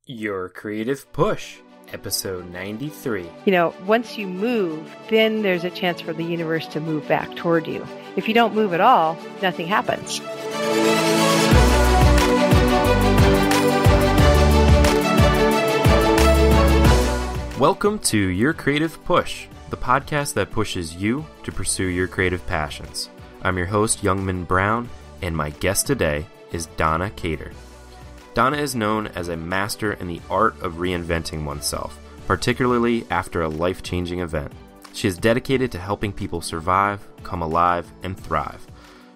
Your Creative Push, episode 93. Once you move, then there's a chance for the universe to move back toward you. If you don't move at all, nothing happens. Welcome to Your Creative Push, the podcast that pushes you to pursue your creative passions. I'm your host, Youngman Brown, and my guest today is Donna Kater. Donna is known as a master in the art of reinventing oneself, particularly after a life-changing event. She is dedicated to helping people survive, come alive, and thrive.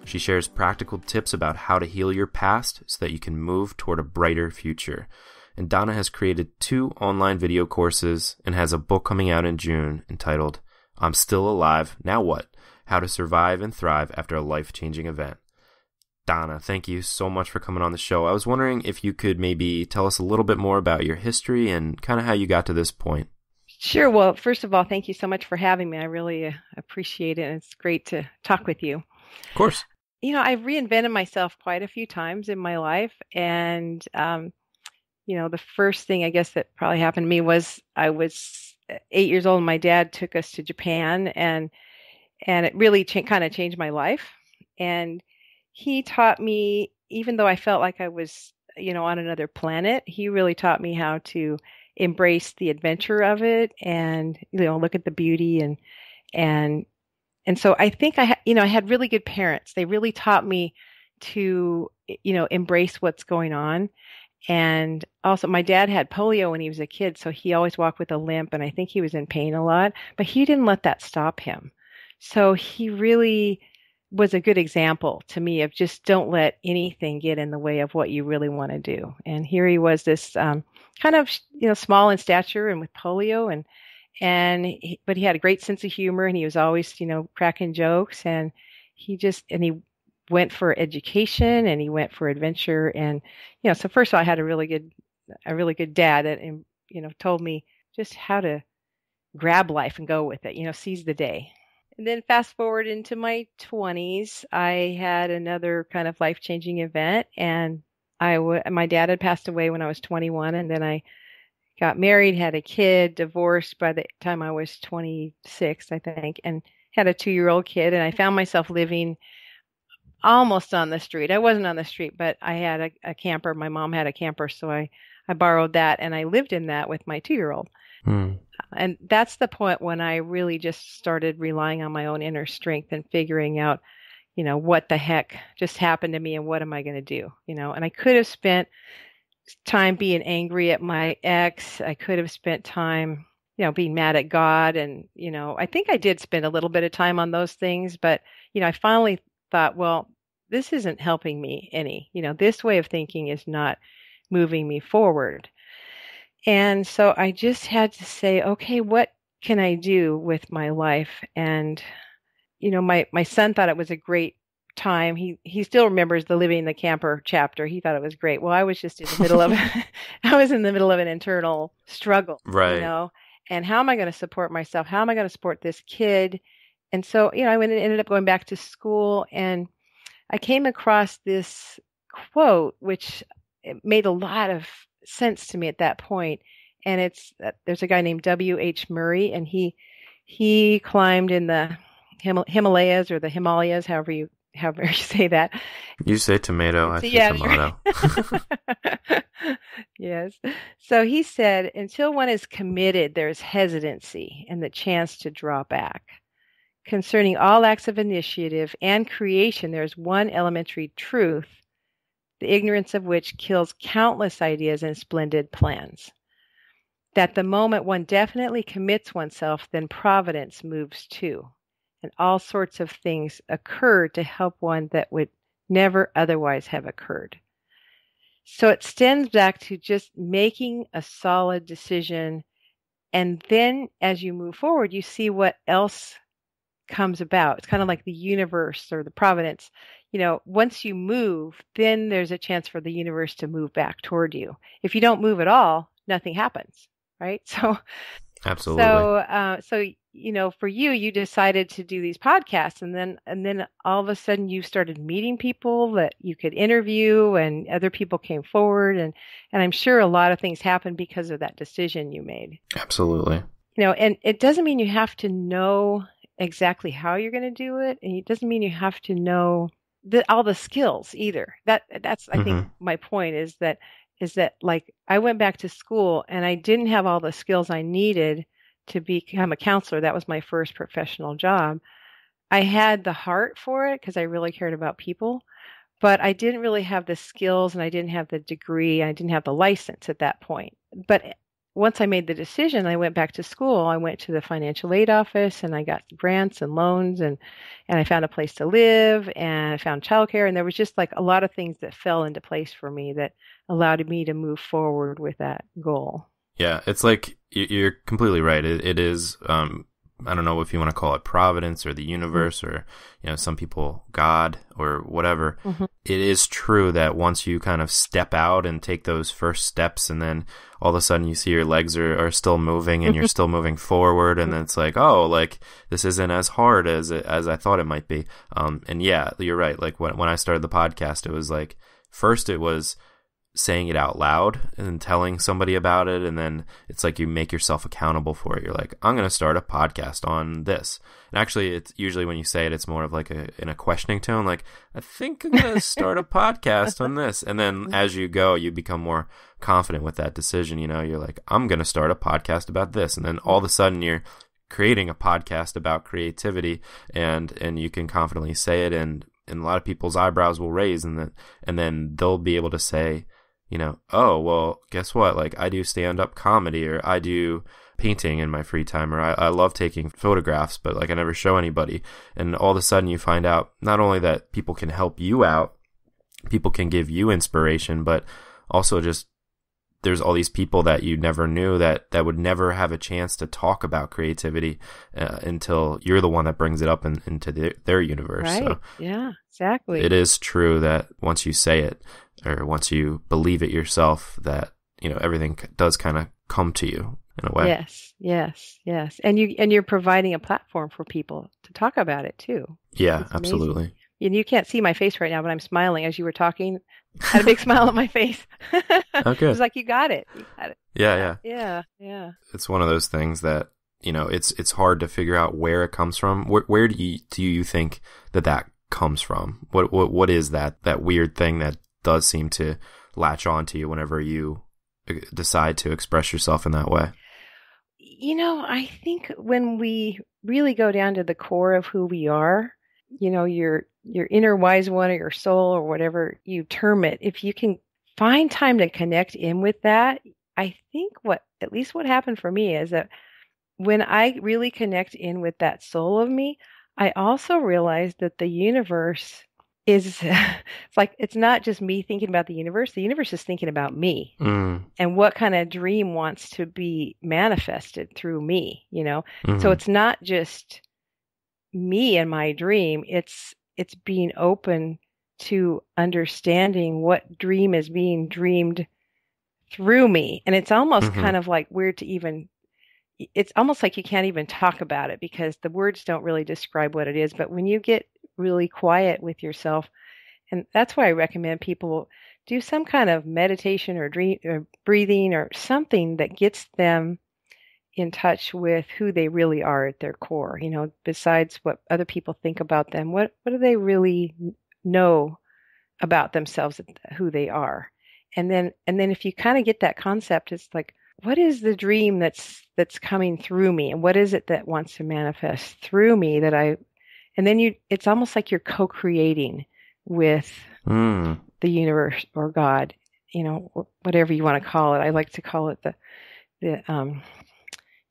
She shares practical tips about how to heal your past so that you can move toward a brighter future. And Donna has created 2 online video courses and has a book coming out in June entitled, I'm Still Alive, Now What? How to Survive and Thrive After a Life-Changing Event. Donna, thank you so much for coming on the show. I was wondering if you could maybe tell us a little bit more about your history and kind of how you got to this point. Sure. Well, first of all, thank you so much for having me. I really appreciate it, and it's great to talk with you. Of course. I've reinvented myself quite a few times in my life, and the first thing I guess that probably happened to me was I was 8 years old and my dad took us to Japan, and it really kind of changed my life. And he taught me, even though I felt like I was, on another planet, he really taught me how to embrace the adventure of it and, look at the beauty and so I think I had really good parents. They really taught me to, embrace what's going on. And also my dad had polio when he was a kid, so he always walked with a limp, and I think he was in pain a lot, but he didn't let that stop him. So he really was a good example to me of just don't let anything get in the way of what you really want to do. And here he was, this kind of, small in stature and with polio, but he had a great sense of humor, and he was always, cracking jokes, and he went for education and he went for adventure. And, so first of all, I had a really good dad that, told me just how to grab life and go with it, seize the day. And then fast forward into my 20s, I had another kind of life-changing event, and my dad had passed away when I was 21, and then I got married, had a kid, divorced by the time I was 26, I think, and had a 2-year-old kid, and I found myself living almost on the street. I wasn't on the street, but I had a camper. My mom had a camper, so I borrowed that, and I lived in that with my 2-year-old. And that's the point when I really just started relying on my own inner strength and figuring out, what the heck just happened to me and what am I going to do? And I could have spent time being angry at my ex. I could have spent time, being mad at God. And, I think I did spend a little bit of time on those things, but, I finally thought, well, this isn't helping me any, this way of thinking is not moving me forward. And so I just had to say, okay, what can I do with my life? And, my son thought it was a great time. He still remembers the living in the camper chapter. He thought it was great. Well, I was just in the middle of I was in the middle of an internal struggle, right? And how am I going to support myself? How am I going to support this kid? And so, I ended up going back to school, and I came across this quote, which it made a lot of sense to me at that point. And there's a guy named W.H. Murray, and he climbed in the Himalayas or the Himalayas, however you say that. You say tomato, I say tomato. Yes. So he said, until one is committed, there's hesitancy and the chance to draw back. Concerning all acts of initiative and creation, there's one elementary truth, the ignorance of which kills countless ideas and splendid plans. That the moment one definitely commits oneself, then providence moves too, and all sorts of things occur to help one that would never otherwise have occurred. So it stems back to just making a solid decision, and then as you move forward, you see what else comes about. It's kind of like the universe or the providence. Once you move, then there's a chance for the universe to move back toward you. If you don't move at all, nothing happens, right? So Absolutely. So for you, you decided to do these podcasts, and then all of a sudden you started meeting people that you could interview, and other people came forward, and I'm sure a lot of things happened because of that decision you made. Absolutely. And it doesn't mean you have to know exactly how you're going to do it, and it doesn't mean you have to know all the skills either. That's I think Hmm. my point is that like I went back to school and I didn't have all the skills I needed to become a counselor. That was my first professional job. I had the heart for it because I really cared about people, but I didn't really have the skills and I didn't have the degree. I didn't have the license at that point. But once I made the decision, I went back to school. I went to the financial aid office and I got grants and loans and I found a place to live and I found childcare and there was just like a lot of things that fell into place for me that allowed me to move forward with that goal. Yeah, it's like you're completely right. It is. I don't know if you want to call it providence or the Mm-hmm. universe or some people God or whatever. Mm-hmm. It is true that once you kind of step out and take those first steps, and then all of a sudden you see your legs are still moving and you're still moving forward, and then it's like, oh, like this isn't as hard as I thought it might be. And yeah, you're right. Like when I started the podcast, it was like first it was saying it out loud and telling somebody about it, and then it's like you make yourself accountable for it. You're like, I'm going to start a podcast on this. And actually, it's usually when you say it, it's more of like in a questioning tone, like, I think I'm going to start a podcast on this. And then as you go, you become more confident with that decision. You're like, I'm going to start a podcast about this, and then all of a sudden you're creating a podcast about creativity, and you can confidently say it, and a lot of people's eyebrows will raise, and then they'll be able to say, oh, well, guess what? Like, I do stand-up comedy, or I do painting in my free time, or I love taking photographs, but like I never show anybody. And all of a sudden you find out not only that people can help you out, people can give you inspiration, but also just there's all these people that you never knew that would never have a chance to talk about creativity until you're the one that brings it up into their universe. Right. So Yeah, exactly. it is true that once you say it, or once you believe it yourself, that everything does kind of come to you in a way. Yes, yes, yes. And you're providing a platform for people to talk about it too. Yeah, It's amazing. absolutely. And you can't see my face right now, but I'm smiling as you were talking. I had a big smile on my face. Oh, It was good. like you got it. You got it. Yeah, Yeah, yeah. yeah, yeah. It's one of those things that it's hard to figure out where it comes from. Where do you think that comes from? What is that weird thing that does seem to latch on to you whenever you decide to express yourself in that way? I think when we really go down to the core of who we are, your inner wise one or your soul or whatever you term it, if you can find time to connect in with that, I think at least what happened for me is that when I really connect in with that soul of me, I also realize that the universe is it's like it's not just me thinking about the universe. The universe is thinking about me Mm. and what kind of dream wants to be manifested through me. So Hmm. it's not just me and my dream. It's being open to understanding what dream is being dreamed through me. And it's almost Hmm. kind of like weird to even it's almost like you can't even talk about it because the words don't really describe what it is. But when you get really quiet with yourself, and that's why I recommend people do some kind of meditation or dream or breathing or something that gets them in touch with who they really are at their core. Besides what other people think about them, what do they really know about themselves, who they are? And then if you kind of get that concept, it's like, what is the dream that's coming through me, and what is it that wants to manifest through me and then it's almost like you're co-creating with Mm. the universe or God, whatever you want to call it. I like to call it the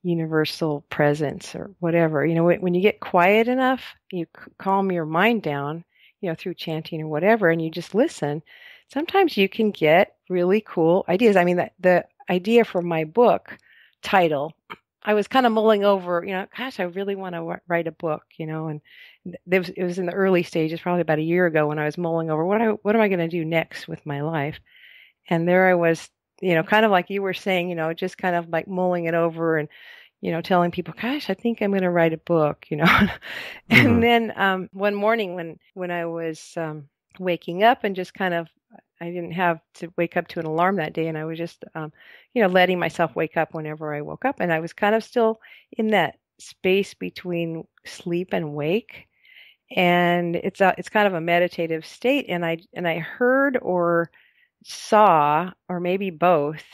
universal presence or whatever. When you get quiet enough, you calm your mind down, through chanting or whatever, and you just listen. Sometimes you can get really cool ideas. I mean, the idea for my book title, I was kind of mulling over, gosh, I really want to write a book, and it was in the early stages, probably about a year ago, when I was mulling over what am I going to do next with my life. And there I was, kind of like you were saying, just kind of like mulling it over and, telling people, gosh, I think I'm going to write a book, And then one morning when I was waking up and just kind of, I didn't have to wake up to an alarm that day, and I was just, letting myself wake up whenever I woke up. And I was kind of still in that space between sleep and wake. And it's kind of a meditative state. And I heard or saw, or maybe both,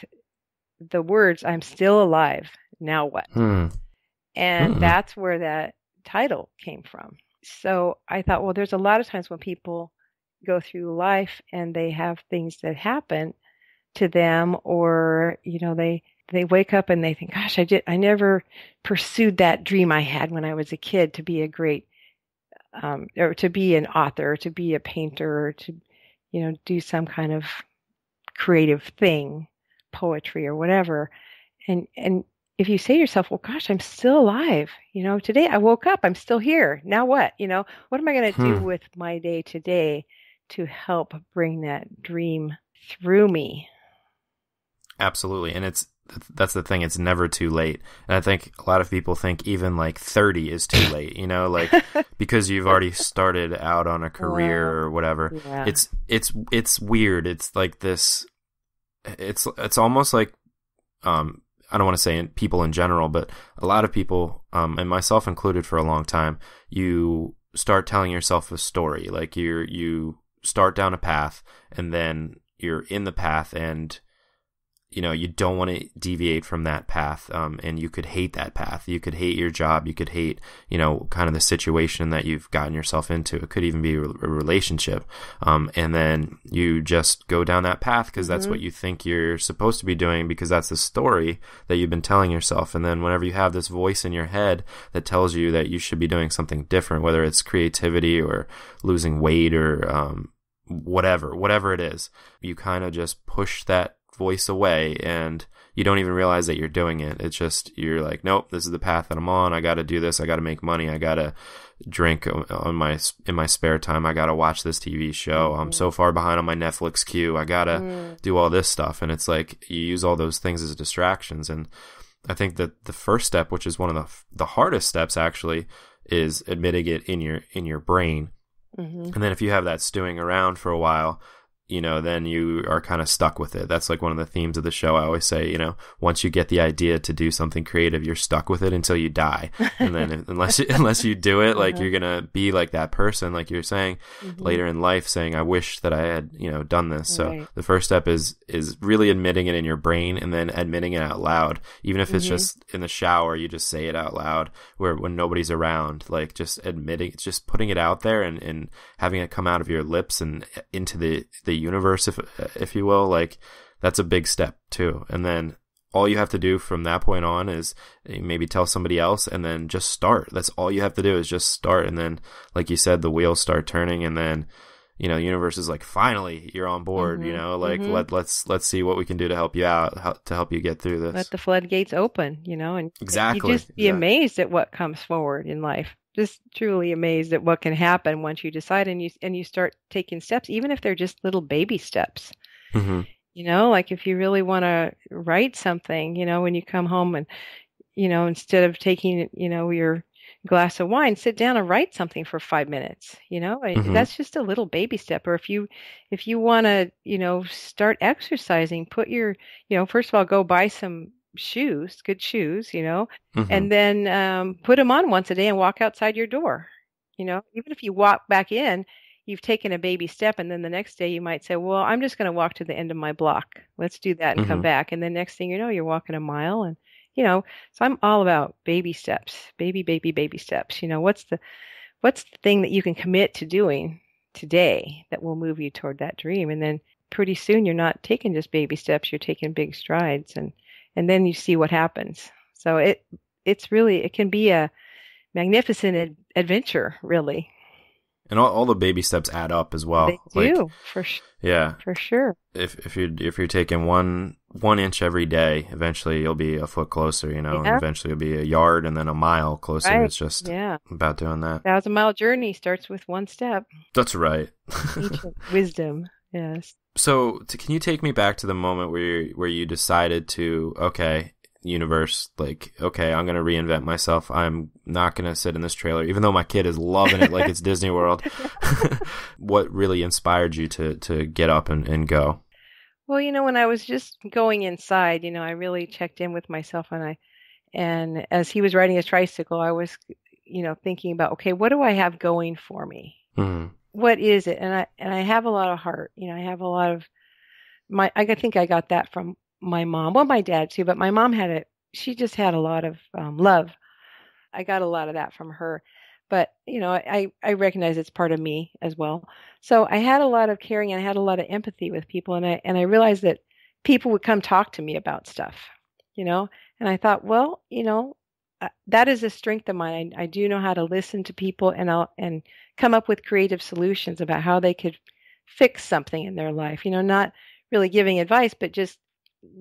the words, "I'm still alive. Now what?" And that's where that title came from. So I thought, well, there's a lot of times when people go through life and they have things that happen to them, or, they wake up and they think, gosh, I never pursued that dream I had when I was a kid to be a great, or to be an author, or to be a painter, or to, do some kind of creative thing, poetry or whatever. And if you say to yourself, well, gosh, I'm still alive. Today I woke up, I'm still here. Now what? What am I going to do with my day today to help bring that dream through me? Absolutely. And that's the thing. It's never too late. And I think a lot of people think even like 30 is too late, because you've already started out on a career or whatever. Yeah. It's weird. It's like this, it's almost like, I don't want to say people in general, but a lot of people, and myself included for a long time, you start telling yourself a story. Like you start down a path, and then you're in the path, and you don't want to deviate from that path. And you could hate that path. You could hate your job. You could hate, kind of the situation that you've gotten yourself into. It could even be a relationship. And then you just go down that path because that's what you think you're supposed to be doing, because that's the story that you've been telling yourself. And then whenever you have this voice in your head that tells you that you should be doing something different, whether it's creativity or losing weight or, whatever it is, you kind of just push that voice away, and you don't even realize that you're doing it. It's just, you're like, nope, this is the path that I'm on. I got to do this. I got to make money. I got to drink in my spare time. I got to watch this TV show. I'm so far behind on my Netflix queue. I got to do all this stuff. And it's like, you use all those things as distractions. And I think that the first step, which is one of the hardest steps actually, is admitting it in your brain. And then if you have that stewing around for a while, then you are kind of stuck with it. That's like one of the themes of the show. I always say, once you get the idea to do something creative, you're stuck with it until you die. And then unless you do it, like you're going to be like that person, like you're saying later in life, saying, I wish that I had, done this. So the first step is really admitting it in your brain, and then admitting it out loud. Even if it's just in the shower, you just say it out loud when nobody's around, like just admitting, just putting it out there and having it come out of your lips and into the universe, if you will. Like, that's a big step too. And then all you have to do from that point on is maybe tell somebody else, and then just start. That's all you have to do, is just start. And then, like you said, the wheels start turning, and then the universe is like, finally you're on board. Let's see what we can do to help you out, to help you get through this. Let the floodgates open, and exactly. You just be amazed at what comes forward in life. Just truly amazed at what can happen once you decide and you start taking steps, even if they're just little baby steps. Like if you really want to write something, when you come home and, instead of taking, your glass of wine, sit down and write something for 5 minutes. That's just a little baby step. Or if you want to, start exercising, put your, first of all, go buy some good shoes, and then put them on once a day and walk outside your door. Even if you walk back in, you've taken a baby step, and then the next day you might say, well, I'm just going to walk to the end of my block. Let's do that and come back. And then next thing you know, you're walking a mile. And, so I'm all about baby steps, baby steps. What's the thing that you can commit to doing today that will move you toward that dream? And then pretty soon you're not taking just baby steps, you're taking big strides, and then you see what happens. So it can be a magnificent adventure, really. And all the baby steps add up as well. They do, yeah, for sure. If you're taking one inch every day, eventually you'll be a foot closer, and eventually you'll be a yard and then a mile closer. Right. It's just about doing that. 1,000-mile journey starts with one step. That's right. Ancient wisdom, yes. So can you take me back to the moment where you decided to, okay, universe, like, okay, I'm going to reinvent myself. I'm not going to sit in this trailer, even though my kid is loving it like it's Disney World. What really inspired you to get up and go? Well, when I was just going inside, I really checked in with myself, and as he was riding his tricycle, I was, thinking about, okay, what do I have going for me? Mm-hmm. What is it? And I have a lot of heart. I have a lot of think I got that from my mom. Well, my dad too, but my mom she just had a lot of love. I got a lot of that from her. But, I recognize it's part of me as well. So I had a lot of caring and I had a lot of empathy with people. And I realized that people would come talk to me about stuff, and I thought, well, that is a strength of mine. I do know how to listen to people and come up with creative solutions about how they could fix something in their life, not really giving advice, but just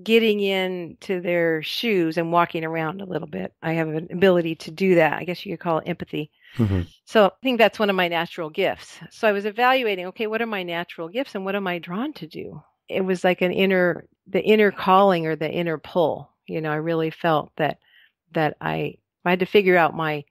getting into their shoes and walking around a little bit. I have an ability to do that. I guess you could call it empathy. Mm-hmm. So I think that's one of my natural gifts. So I was evaluating, okay, what are my natural gifts and what am I drawn to do? It was like the inner calling or the inner pull. I really felt that I had to figure out my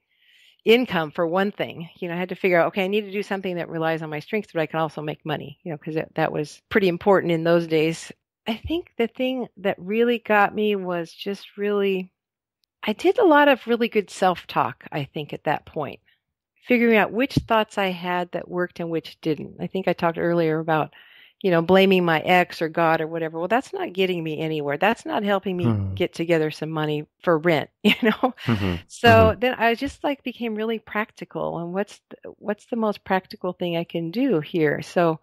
income for one thing. I had to figure out, okay, I need to do something that relies on my strengths, but I can also make money, because that was pretty important in those days. I think the thing that really got me was just really, I did a lot of really good self-talk, I think, at that point, figuring out which thoughts I had that worked and which didn't. I think I talked earlier about, blaming my ex or God or whatever. Well, that's not getting me anywhere. That's not helping me get together some money for rent, Mm-hmm. So then I just became really practical. And what's the most practical thing I can do here? So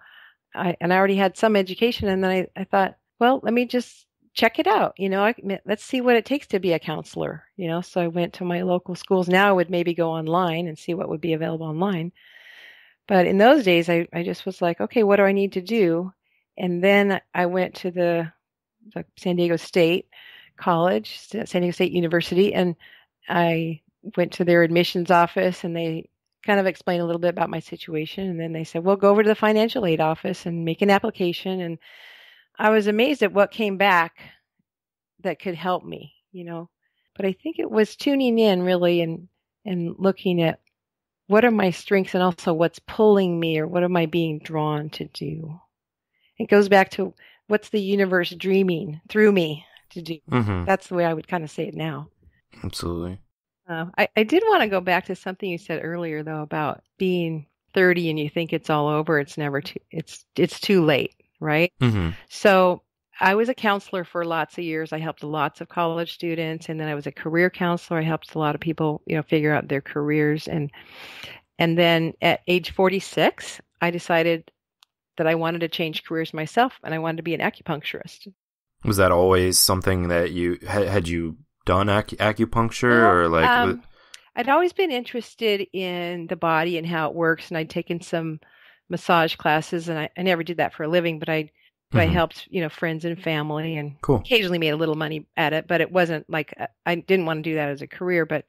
I already had some education. And then I thought, well, let me just check it out. Let's see what it takes to be a counselor, So I went to my local schools. Now I would maybe go online and see what would be available online. But in those days, I just was like, okay, what do I need to do? And then I went to the San Diego State College, San Diego State University, and I went to their admissions office and they kind of explained a little bit about my situation. And then they said, well, go over to the financial aid office and make an application. And I was amazed at what came back that could help me, But I think it was tuning in really and looking at what are my strengths and also what's pulling me or what am I being drawn to do? It goes back to what's the universe dreaming through me to do. Mm-hmm. That's the way I would kind of say it now. Absolutely. I did want to go back to something you said earlier, though, about being 30 and you think it's all over. It's never it's too late, right? Mm-hmm. So I was a counselor for lots of years. I helped lots of college students, and then I was a career counselor. I helped a lot of people, figure out their careers. And then at age 46, I decided that I wanted to change careers myself, and I wanted to be an acupuncturist. Was that always something that you had you done acupuncture Well, or like? I'd always been interested in the body and how it works, and I'd taken some massage classes, and I never did that for a living, but I helped, friends and family and occasionally made a little money at it, but it wasn't like I didn't want to do that as a career, but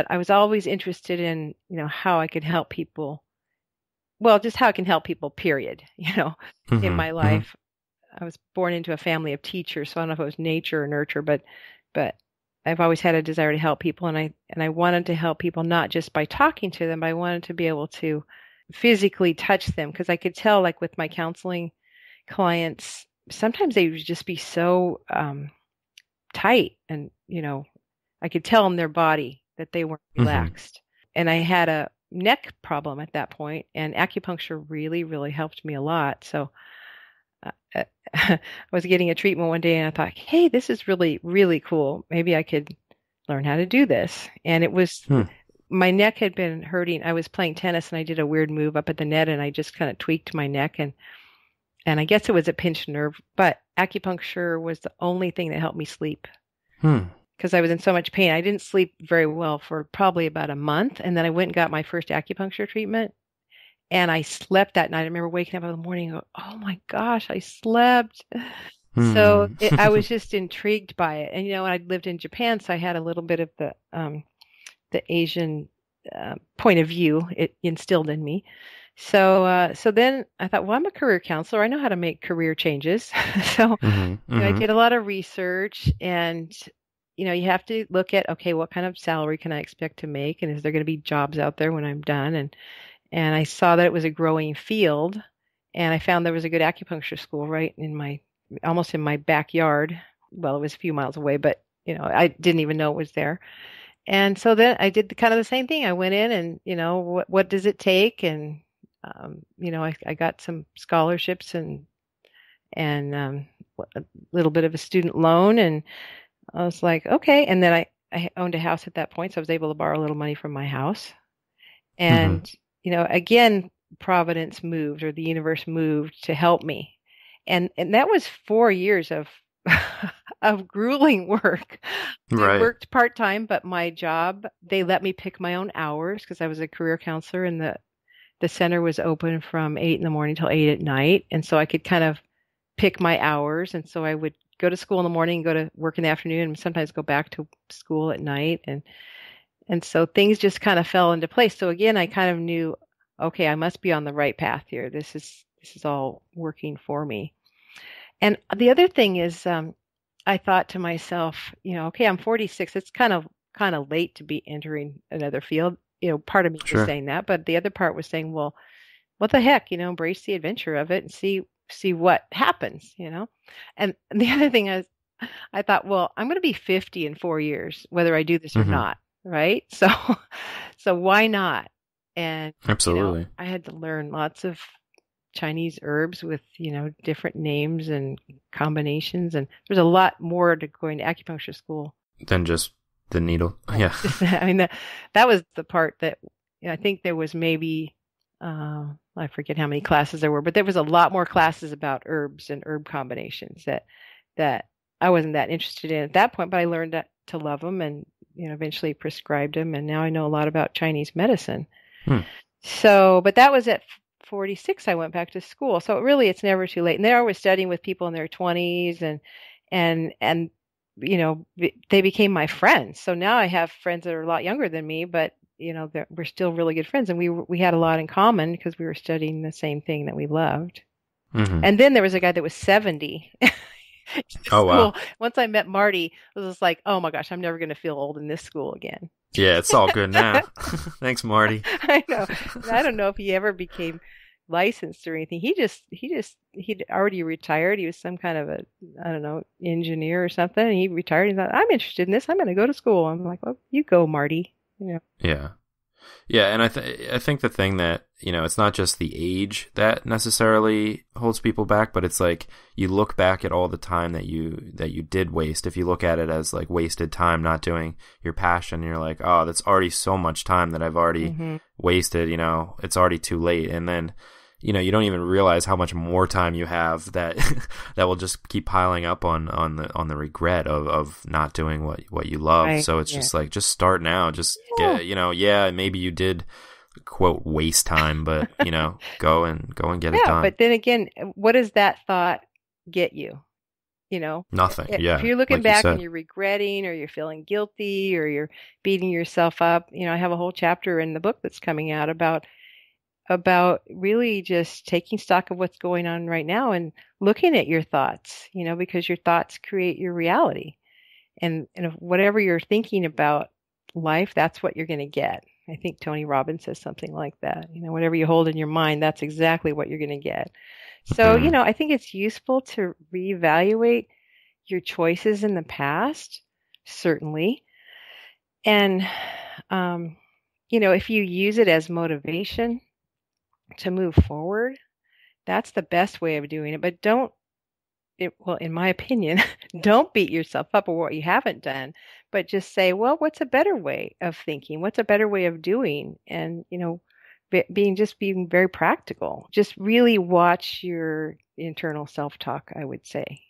I was always interested in, how I could help people. Well, just how I can help people, period, in my life. I was born into a family of teachers, so I don't know if it was nature or nurture, but I've always had a desire to help people, and I wanted to help people not just by talking to them, but I wanted to be able to physically touch them, because I could tell, like with my counseling clients, sometimes they would just be so tight, and I could tell in their body that they weren't relaxed. And I had a neck problem at that point, and acupuncture really, really helped me a lot. So I was getting a treatment one day, and I thought, hey, this is really, really cool. Maybe I could learn how to do this. And it was my neck had been hurting. I was playing tennis, and I did a weird move up at the net, and I just kind of tweaked my neck, and I guess it was a pinched nerve, but acupuncture was the only thing that helped me sleep. Because I was in so much pain. I didn't sleep very well for probably about a month. And then I went and got my first acupuncture treatment. And I slept that night. I remember waking up in the morning and go, oh my gosh, I slept. So I was just intrigued by it. And, I lived in Japan, so I had a little bit of the Asian point of view it instilled in me. So then I thought, well, I'm a career counselor. I know how to make career changes. So I did a lot of research, and you have to look at, okay, what kind of salary can I expect to make? And is there going to be jobs out there when I'm done? And I saw that it was a growing field, and I found there was a good acupuncture school right almost in my backyard. Well, it was a few miles away, but I didn't even know it was there. And so then I did kind of the same thing. I went in and, what does it take? And, I got some scholarships and a little bit of a student loan. And I was like, okay. And then I owned a house at that point, so I was able to borrow a little money from my house. And, again, Providence moved, or the universe moved to help me. And that was 4 years of of grueling work. Right. I worked part-time, but my job, they let me pick my own hours because I was a career counselor, and the center was open from 8 in the morning till 8 at night. And so I could kind of pick my hours. And so I would go to school in the morning, go to work in the afternoon, and sometimes go back to school at night. And so things just kind of fell into place. So again, I kind of knew, okay, I must be on the right path here. This is all working for me. And the other thing is, I thought to myself, okay, I'm 46. It's kind of late to be entering another field. Part of me was saying that, but the other part was saying, well, what the heck, embrace the adventure of it and see what happens, And the other thing is, I thought, well, I'm going to be 50 in 4 years, whether I do this or not, right? So why not? And absolutely, I had to learn lots of Chinese herbs with, different names and combinations. And there's a lot more to going to acupuncture school than just the needle. Yeah. I mean, that was the part that I think there was maybe, I forget how many classes there were, but there was a lot more classes about herbs and herb combinations that I wasn't that interested in at that point, but I learned to love them and, eventually prescribed them. And now I know a lot about Chinese medicine. So, but that was at 46, I went back to school. So really, it's never too late. And there I was studying with people in their 20s and they became my friends. So now I have friends that are a lot younger than me, but we're still really good friends. And we had a lot in common because we were studying the same thing that we loved. And then there was a guy that was 70. Oh, wow. Once I met Marty, I was just like, oh my gosh, I'm never going to feel old in this school again. Yeah, it's all good now. Thanks, Marty. I know. I don't know if he ever became licensed or anything. He'd already retired. He was some kind of engineer or something. And he retired and thought, I'm interested in this. I'm going to go to school. I'm like, well, you go, Marty. Yeah. Yeah. And I think the thing that, it's not just the age that necessarily holds people back, but it's like you look back at all the time that you did waste. If you look at it as like wasted time, not doing your passion, you're like, oh, that's already so much time that I've already wasted, it's already too late. And then, you don't even realize how much more time you have that that will just keep piling up on the regret of not doing what you love. Right. So it's just like, just start now. Just get, maybe you did quote waste time, but go and get it done. But then again, what does that thought get you? Nothing. If you're looking back and you're regretting, or you're feeling guilty, or you're beating yourself up, I have a whole chapter in the book that's coming out about really just taking stock of what's going on right now and looking at your thoughts, because your thoughts create your reality. And whatever you're thinking about life, that's what you're going to get. I think Tony Robbins says something like that. Whatever you hold in your mind, that's exactly what you're going to get. So, I think it's useful to reevaluate your choices in the past, certainly. And, if you use it as motivation to move forward, that's the best way of doing it. But in my opinion, don't beat yourself up for what you haven't done, but just say, well, what's a better way of thinking? What's a better way of doing? And, being very practical. Just really watch your internal self-talk, I would say.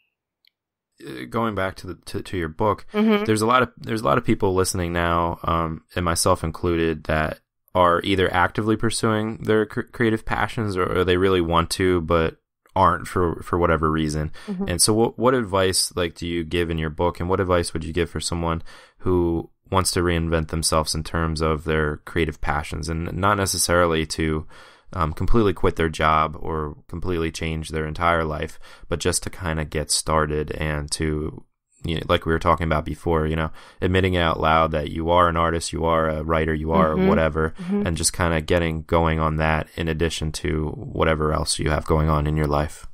Going back to your book, there's a lot of people listening now, and myself included, that are either actively pursuing their creative passions or they really want to, but aren't for whatever reason. And so what advice do you give in your book, and what advice would you give for someone who wants to reinvent themselves in terms of their creative passions, and not necessarily to completely quit their job or completely change their entire life, but just to kind of get started and to like we were talking about before, admitting out loud that you are an artist, you are a writer, you are whatever, and just kind of getting going on that in addition to whatever else you have going on in your life.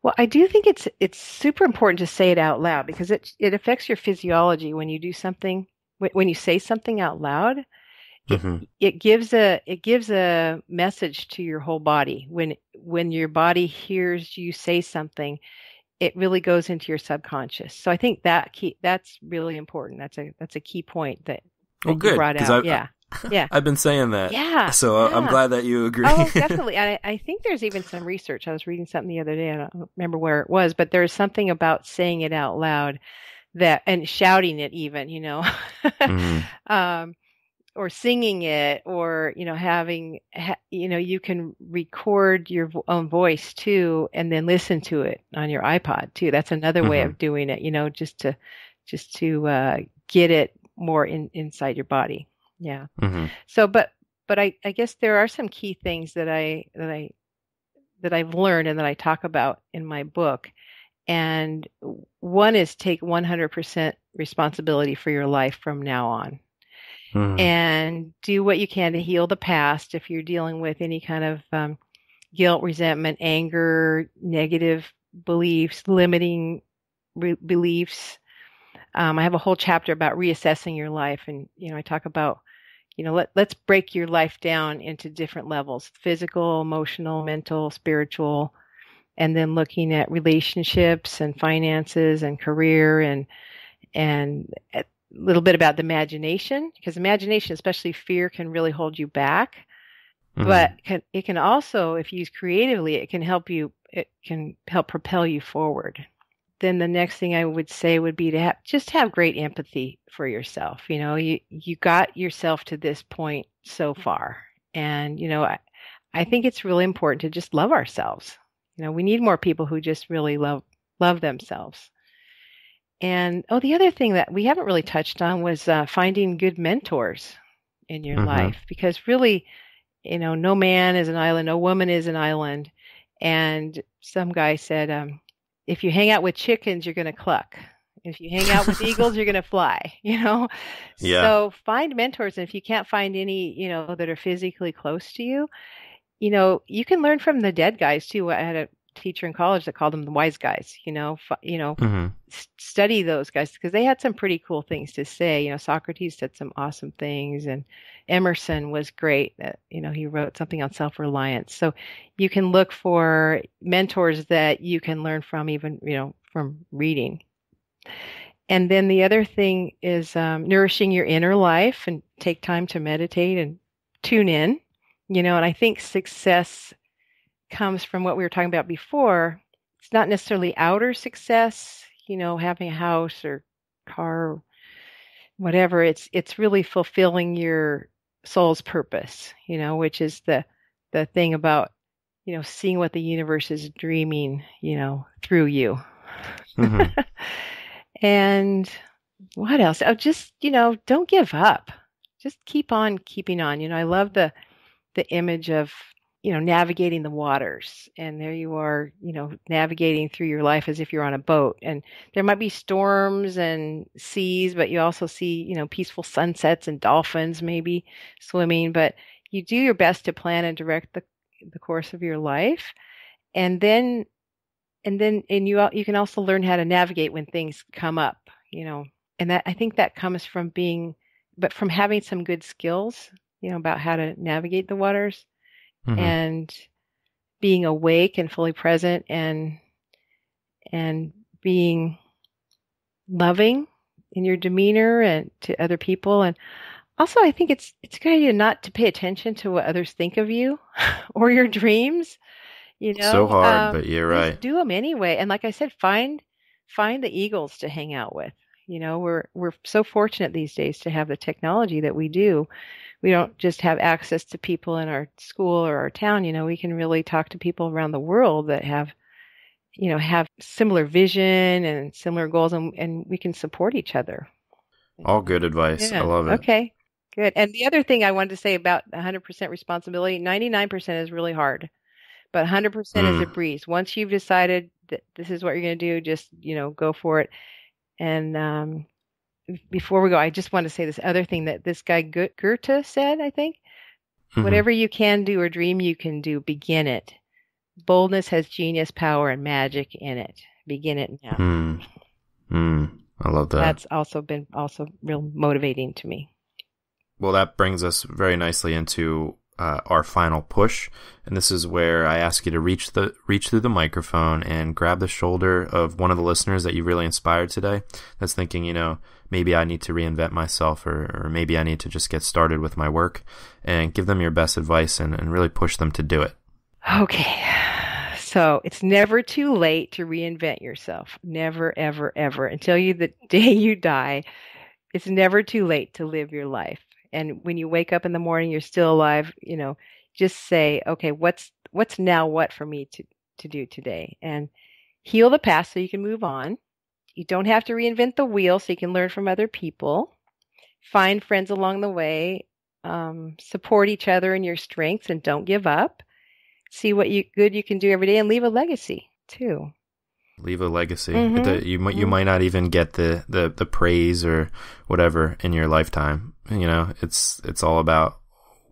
Well, I do think it's super important to say it out loud, because it affects your physiology when you do something, when you say something out loud. It gives a message to your whole body. When your body hears you say something, it really goes into your subconscious. So I think that's really important. That's a key point that you brought out. Yeah. I've been saying that. Yeah. So I'm glad that you agree. Oh, definitely. I think there's even some research. I was reading something the other day. I don't remember where it was, but there's something about saying it out loud and shouting it even, or singing it, or, having, you can record your own voice too, and then listen to it on your iPod too. That's another way of doing it, just to get it more inside your body. Yeah. So, but I guess there are some key things that I've learned and that I talk about in my book. And one is take 100% responsibility for your life from now on. And do what you can to heal the past if you're dealing with any kind of guilt, resentment, anger, negative beliefs, limiting beliefs. I have a whole chapter about reassessing your life, and I talk about let's break your life down into different levels: physical, emotional, mental, spiritual, and then looking at relationships and finances and career and a little bit about the imagination, because imagination, especially fear, can really hold you back. But it can also, if used creatively, it can help propel you forward. Then the next thing I would say would be to have great empathy for yourself. You got yourself to this point so far. And, I think it's really important to just love ourselves. We need more people who just really love themselves. And, the other thing that we haven't really touched on was finding good mentors in your life, because really, no man is an island, no woman is an island. And some guy said, if you hang out with chickens, you're going to cluck. If you hang out with eagles, you're going to fly, Yeah. So find mentors. And if you can't find any, that are physically close to you, you can learn from the dead guys too. I had a teacher in college that called them the wise guys, study those guys, because they had some pretty cool things to say. Socrates said some awesome things, and Emerson was great. He wrote something on self-reliance. So you can look for mentors that you can learn from, even, from reading. And then the other thing is nourishing your inner life, and take time to meditate and tune in, and I think success comes from what we were talking about before. It's not necessarily outer success, having a house or car, or whatever. It's really fulfilling your soul's purpose, which is the thing about, seeing what the universe is dreaming, through you. And what else? Oh, just, don't give up. Just keep on keeping on. I love the image of, navigating the waters, and there you are, navigating through your life as if you're on a boat, and there might be storms and seas, but you also see, peaceful sunsets and dolphins maybe swimming, but you do your best to plan and direct the course of your life. And then you can also learn how to navigate when things come up, and that, I think that comes from from having some good skills, about how to navigate the waters. And being awake and fully present, and being loving in your demeanor and to other people. And also, I think it's a good idea not to pay attention to what others think of you or your dreams. So hard, but you're right. Do them anyway. And like I said, find the eagles to hang out with. We're so fortunate these days to have the technology that we do. We don't just have access to people in our school or our town. We can really talk to people around the world that have similar vision and similar goals, and we can support each other. All good advice. Yeah. I love it. Okay, good. And the other thing I wanted to say about 100% responsibility, 99% is really hard, but 100% is a breeze. Once you've decided that this is what you're going to do, just, go for it. And before we go, I just want to say this other thing that this guy Goethe said, I think. Whatever you can do or dream you can do, begin it. Boldness has genius, power, and magic in it. Begin it now. I love that. That's also been real motivating to me. Well, that brings us very nicely into our final push, and this is where I ask you to reach through the microphone and grab the shoulder of one of the listeners that you really inspired today. That's thinking, maybe I need to reinvent myself, or maybe I need to just get started with my work, and give them your best advice and really push them to do it. Okay. So it's never too late to reinvent yourself. Never, ever, ever. Until the day you die, it's never too late to live your life. And when you wake up in the morning, you're still alive, just say, okay, what's now what for me to do today? And heal the past so you can move on. You don't have to reinvent the wheel, so you can learn from other people. Find friends along the way. Support each other in your strengths and don't give up. See what good you can do every day and leave a legacy too. Leave a legacy. You might not even get the praise or whatever in your lifetime. It's all about,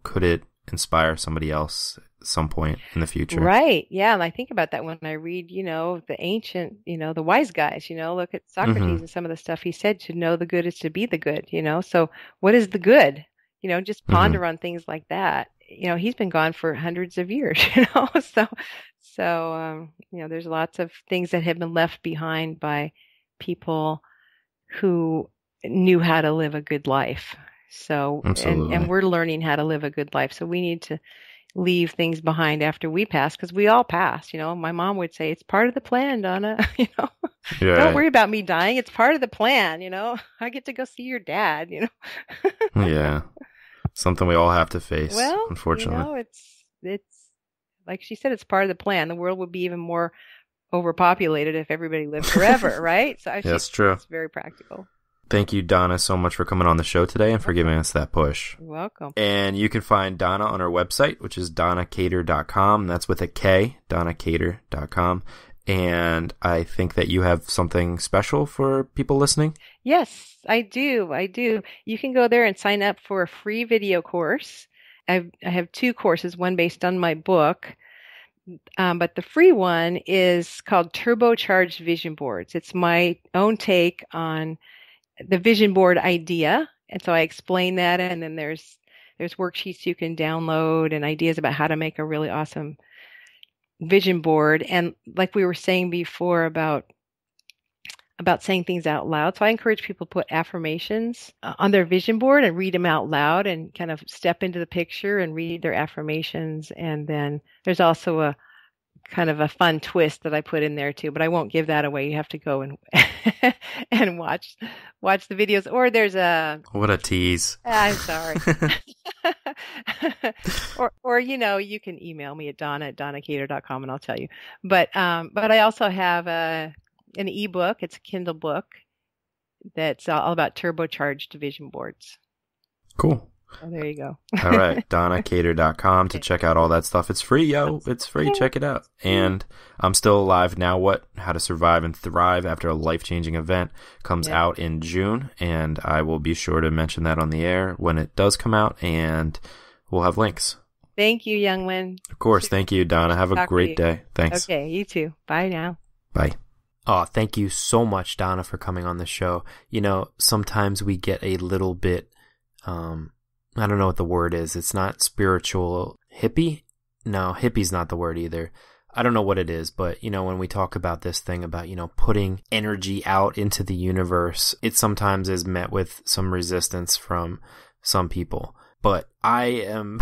could it inspire somebody else at some point in the future? Right. Yeah. And I think about that when I read, the ancient, the wise guys, look at Socrates and some of the stuff he said. To know the good is to be the good, So what is the good? Just ponder on things like that. He's been gone for hundreds of years, So there's lots of things that have been left behind by people who knew how to live a good life. So, and we're learning how to live a good life. So we need to leave things behind after we pass, because we all pass. My mom would say, it's part of the plan, Donna. Don't worry about me dying. It's part of the plan. I get to go see your dad. Yeah. Something we all have to face, unfortunately. It's like she said, it's part of the plan. The world would be even more overpopulated if everybody lived forever, right? So that's true. It's very practical. Thank you, Donna, so much for coming on the show today and for giving us that push. You're welcome. And you can find Donna on our website, which is donnakater.com. That's with a K, donnakater.com. And I think that you have something special for people listening. Yes, I do. You can go there and sign up for a free video course. I have 2 courses, one based on my book. But the free one is called Turbocharged Vision Boards. It's my own take on the vision board idea. And so I explain that. And then there's worksheets you can download and ideas about how to make a really awesome vision board. And like we were saying before about saying things out loud. So I encourage people to put affirmations on their vision board and read them out loud and kind of step into the picture and read their affirmations. And then there's also a kind of a fun twist that I put in there too, but I won't give that away. You have to go and and watch the videos. Or there's what a tease. I'm sorry. or you can email me at donnakater.com and I'll tell you. But I also have an ebook. It's a Kindle book that's all about turbocharged vision boards. Cool. Oh, there you go. All right. donnakater.com to check out all that stuff. It's free, yo. It's free. Check it out. And I'm Still Alive Now What? How to Survive and Thrive After a Life-Changing Event comes out in June. And I will be sure to mention that on the air when it does come out. And we'll have links. Thank you, Youngman. Of course. Thank you, Donna. Have a great day. Thanks. Okay. You too. Bye now. Bye. Oh, thank you so much, Donna, for coming on the show. Sometimes we get a little bit, I don't know what the word is. It's not spiritual hippie. No, hippie's not the word either. I don't know what it is, but when we talk about this thing about, putting energy out into the universe, it sometimes is met with some resistance from some people. But I am,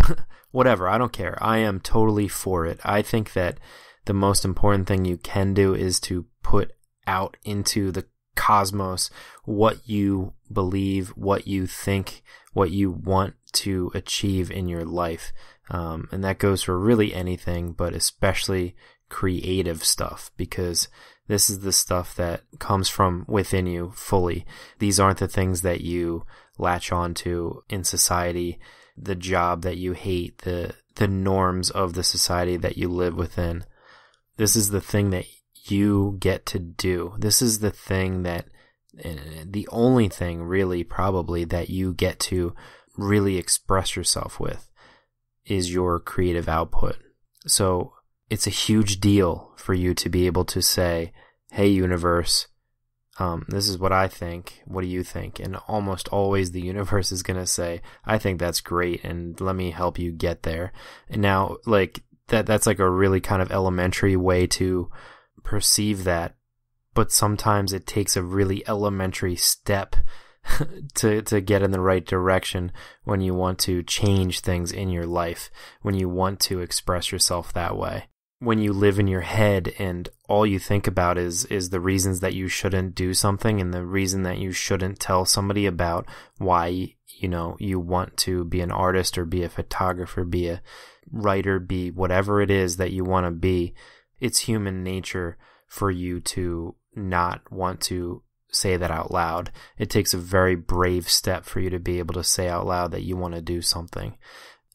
whatever, I don't care. I am totally for it. I think that the most important thing you can do is to put out into the cosmos what you believe, what you think, what you want to achieve in your life. And that goes for really anything, but especially creative stuff, because this is the stuff that comes from within you fully. These aren't the things that you latch onto in society, the job that you hate, the norms of the society that you live within. This is the thing that you get to do. This is the thing that And the only thing really probably that you get to really express yourself with is your creative output. So it's a huge deal for you to be able to say, hey, universe, this is what I think. What do you think? And almost always the universe is going to say, I think that's great, and let me help you get there. And now, like, that's like a really kind of elementary way to perceive that. But sometimes it takes a really elementary step to get in the right direction when you want to change things in your life, when you want to express yourself that way. When you live in your head and all you think about is the reasons that you shouldn't do something and the reason that you shouldn't tell somebody about why, you want to be an artist or be a photographer, be a writer, be whatever it is that you want to be, it's human nature for you to not want to say that out loud. It takes a very brave step for you to be able to say out loud that you want to do something.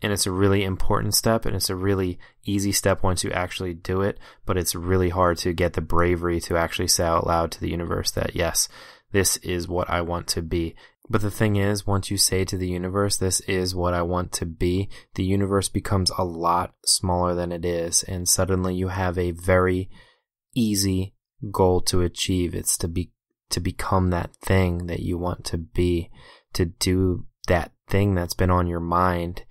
And it's a really important step, and it's a really easy step once you actually do it, but it's really hard to get the bravery to actually say out loud to the universe that, yes, this is what I want to be. But the thing is, once you say to the universe, this is what I want to be, the universe becomes a lot smaller than it is, and suddenly you have a very easy goal to achieve. It's to become that thing that you want to be, to do that thing that's been on your mind.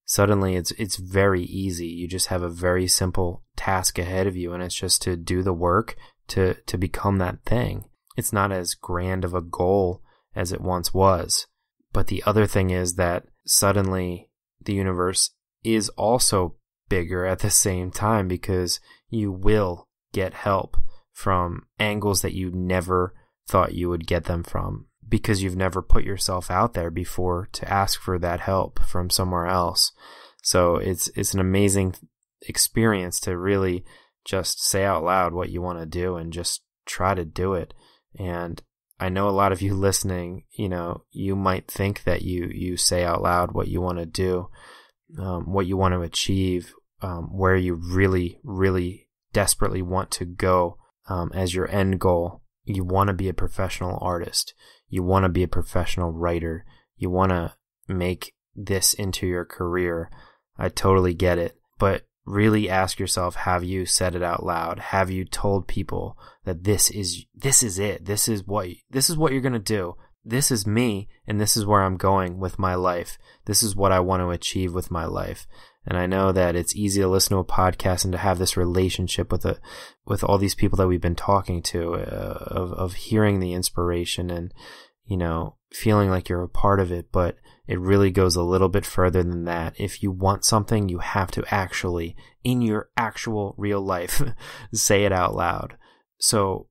Suddenly it's very easy. You just have a very simple task ahead of you, and it's just to do the work to become that thing. It's not as grand of a goal as it once was. But the other thing is that suddenly the universe is also bigger at the same time, because you will get help from angles that you never thought you would get them from, because you've never put yourself out there before to ask for that help from somewhere else. So it's an amazing experience to really just say out loud what you want to do and just try to do it. And I know a lot of you listening, you might think that you say out loud what you want to do, what you want to achieve, where you really, really desperately want to go as your end goal. You want to be a professional artist. You want to be a professional writer. You want to make this into your career. I totally get it. But really ask yourself, have you said it out loud? Have you told people that this is it? This is what you're going to do. This is me, and this is where I'm going with my life. This is what I want to achieve with my life. And I know that it's easy to listen to a podcast and to have this relationship with all these people that we've been talking to, of hearing the inspiration and, feeling like you're a part of it. But it really goes a little bit further than that. If you want something, you have to actually, in your actual real life, say it out loud. So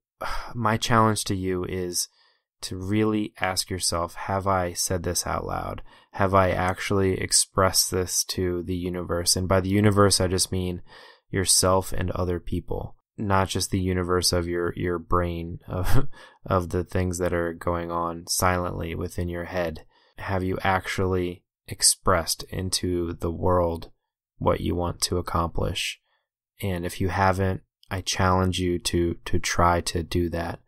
my challenge to you is to really ask yourself, have I said this out loud? Have I actually expressed this to the universe? And by the universe, I just mean yourself and other people, not just the universe of your brain, of the things that are going on silently within your head. Have you actually expressed into the world what you want to accomplish? And if you haven't, I challenge you to try to do that.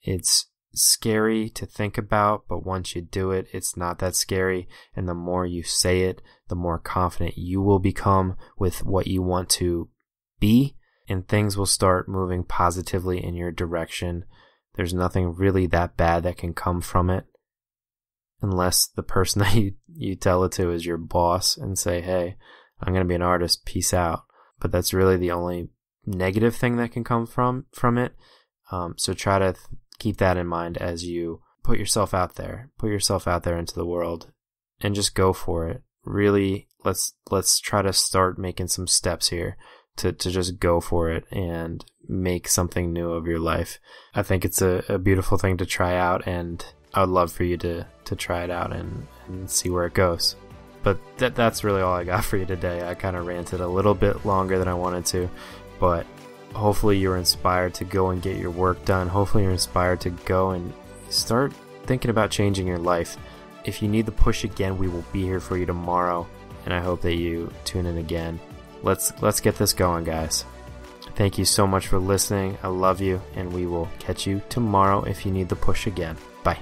It's scary to think about, but once you do it, it's not that scary. And the more you say it, the more confident you will become with what you want to be, and things will start moving positively in your direction. There's nothing really that bad that can come from it, unless the person that you tell it to is your boss and say, hey, I'm going to be an artist, peace out. But that's really the only negative thing that can come from it. So try to keep that in mind as you put yourself out there into the world, and just go for it. Really, let's try to start making some steps here to just go for it and make something new of your life. I think it's a beautiful thing to try out, and I would love for you to try it out and see where it goes. But that's really all I got for you today. I kind of ranted a little bit longer than I wanted to, but hopefully you're inspired to go and get your work done. Hopefully you're inspired to go and start thinking about changing your life. If you need the push again, we will be here for you tomorrow, and I hope that you tune in again. Let's get this going, guys. Thank you so much for listening. I love you, and we will catch you tomorrow if you need the push again. Bye.